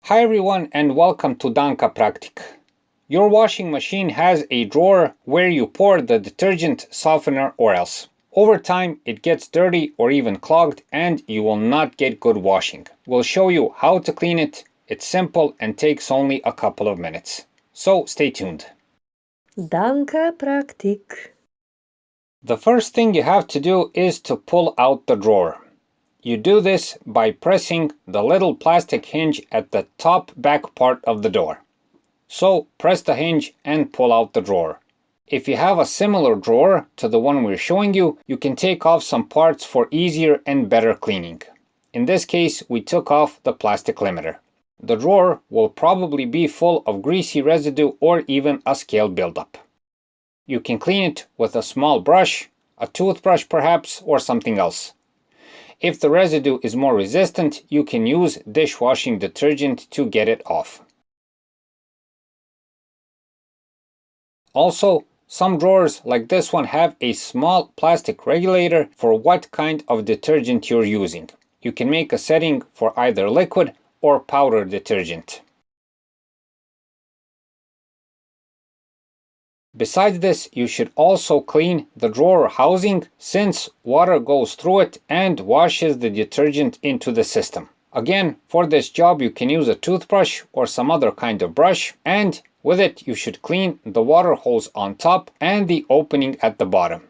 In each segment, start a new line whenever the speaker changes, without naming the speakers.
Hi everyone and welcome to Danka Praktik. Your washing machine has a drawer where you pour the detergent, softener or else. Over time it gets dirty or even clogged and you will not get good washing. We'll show you how to clean it. It's simple and takes only a couple of minutes. So stay tuned.
Danka Praktik.
The first thing you have to do is to pull out the drawer. You do this by pressing the little plastic hinge at the top back part of the door. So press the hinge and pull out the drawer. If you have a similar drawer to the one we're showing you, you can take off some parts for easier and better cleaning. In this case, we took off the plastic limiter. The drawer will probably be full of greasy residue or even a scale buildup. You can clean it with a small brush, a toothbrush perhaps, or something else. If the residue is more resistant, you can use dishwashing detergent to get it off. Also, some drawers like this one have a small plastic regulator for what kind of detergent you're using. You can make a setting for either liquid or powder detergent. Besides this, you should also clean the drawer housing since water goes through it and washes the detergent into the system. Again, for this job you can use a toothbrush or some other kind of brush, and with it you should clean the water hose on top and the opening at the bottom.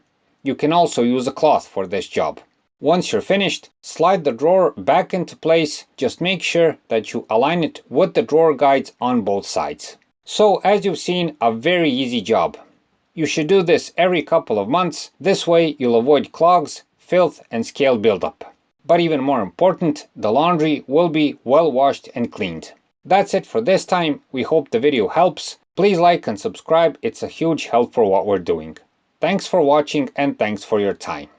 You can also use a cloth for this job. Once you're finished, slide the drawer back into place. Just make sure that you align it with the drawer guides on both sides. So as you've seen, a very easy job. You should do this every couple of months. This way you'll avoid clogs, filth and scale buildup. But even more important, the laundry will be well washed and cleaned. That's it for this time. We hope the video helps. Please like and subscribe. It's a huge help for what we're doing. Thanks for watching and thanks for your time.